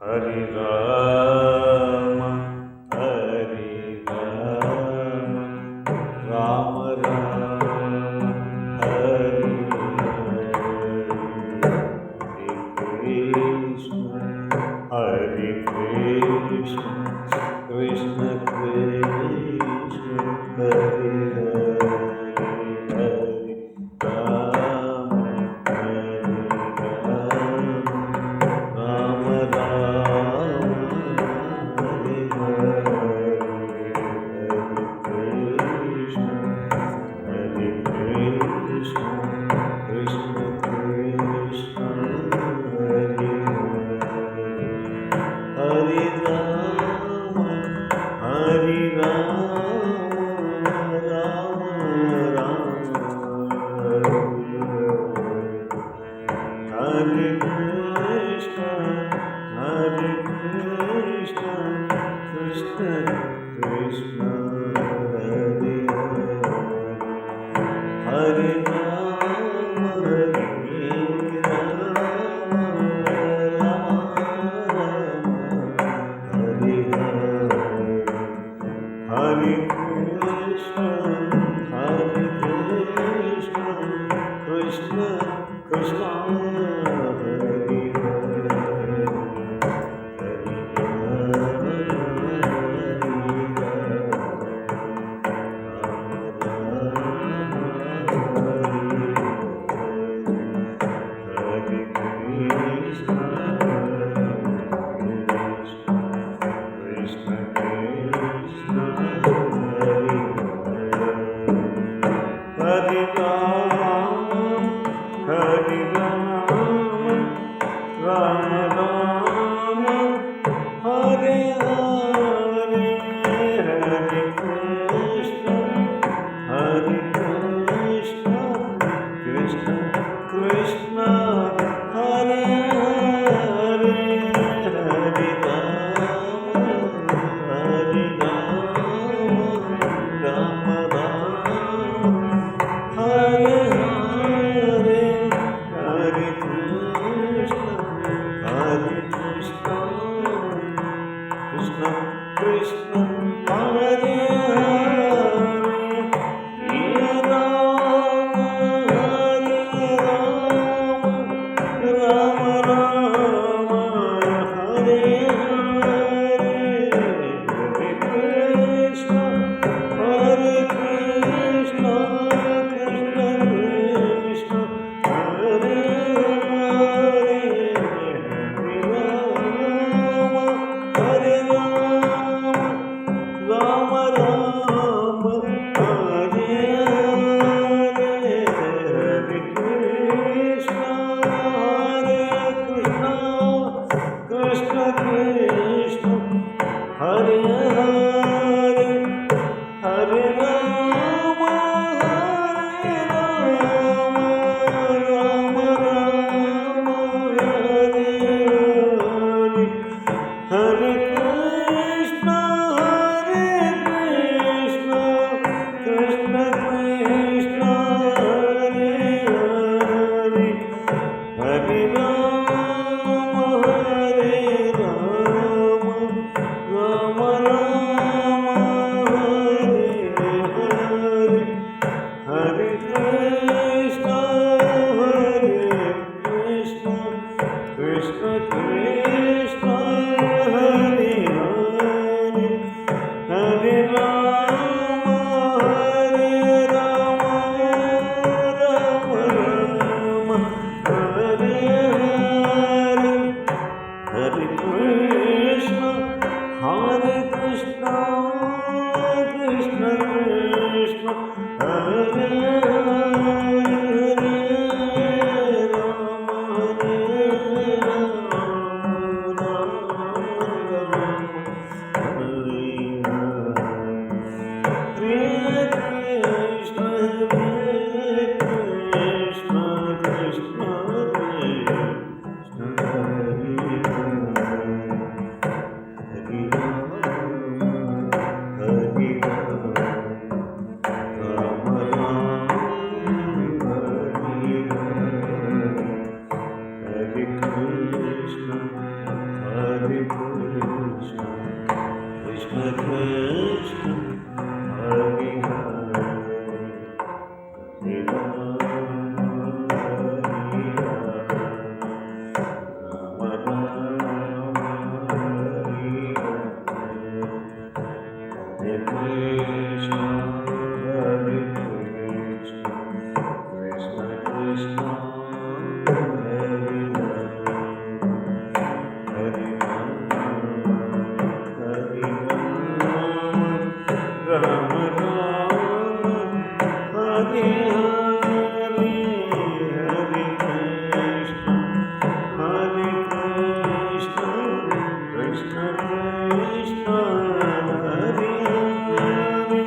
Hari Ram Hari Ram Ram Ram Hari Hare Krishna Krishna Krishna Hare Hare Ram Ram Ram Hare Krishna Krishna Krishna Hare Hare Ram Ram Ram Hare Krishna Krishna Krishna Hare Hare Ram Hare Hare Krishna Krishna Krishna Hare Hare Ram Ram Ram Hare Hare Hare Krishna Krishna Krishna Hare Hare Hare Ram Hare Hare Hare Krishna Krishna Krishna Hare Hare Ram Ram Ram Hare Hare Krishna Krishna Krishna Hare Hare Ram Ram Hare Hare Krishna Krishna Krishna Hare Hare Hare Ram Ram Hare Hare Krishna Krishna Krishna Hare Hare Hare Ram Ram Hare Krishna Krishna Krishna Hare Hare Hare Ram Ram Hare Hare Hare Krishna Krishna Krishna Hare Hare Ram Krishna, Hare Hare, Hare Rama, Hare Rama, Rama Rama, Hare Krishna, Hare Krishna, Krishna Krishna, Hare Hare, Hare Rama, Hare Hare, Hare Krishna, Hare Krishna, Krishna Krishna, Hare Hare,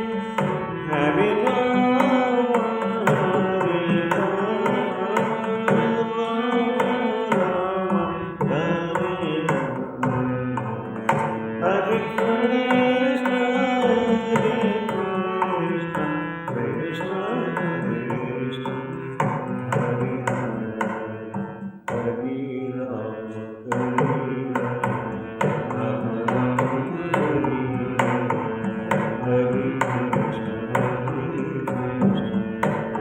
Hare Rama, Hare Rama, Hare Hare Krishna,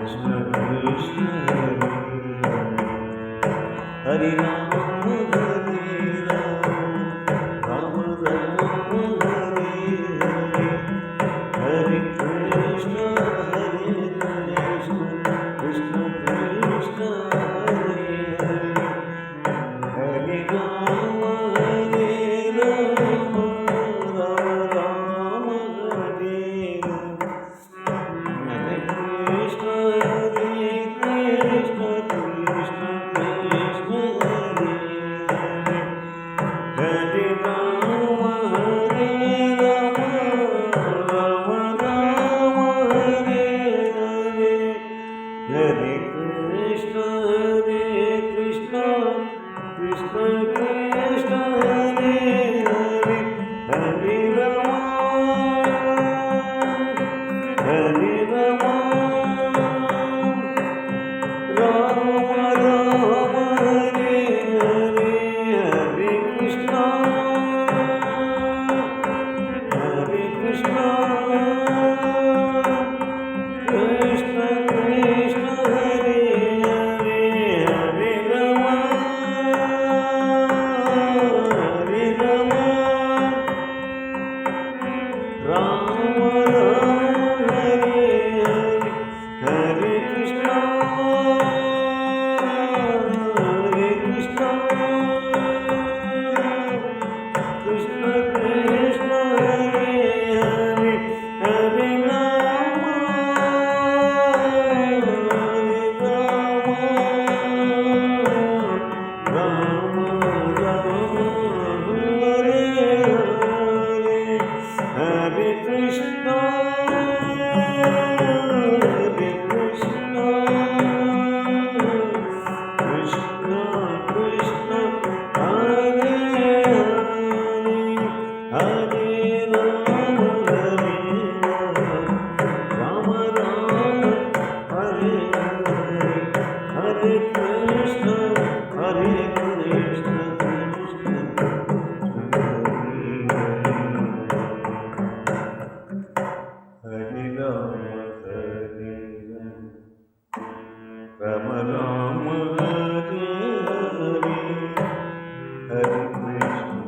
Krishna Krishna, Hare Hare, Hare Rama, Rama Rama, Hare Krishna, Krishna Krishna, Hare Rama, Rama Rama, Hare Krishna, Krishna Krishna, Hare Rama, Rama Rama, Hare Krishna, Krishna Krishna, Hare Rama, Rama Rama, Hare Krishna, Krishna Krishna, Hare Rama, Hare Rama, Rama Rama, Hare Krishna, Krishna Krishna, Hare Hare, Hare Rama, Hare Rama, Rama Rama, Hare Krishna, Krishna Krishna, Hare Rama, Rama Rama, Hare Krishna, Krishna Krishna, Hare Hare, Rama Rama, Hare Hare Krishna, Hare Krishna, Krishna Hare Rama, Hare Rama, Rama Rama, Hare Hare, Hare Krishna,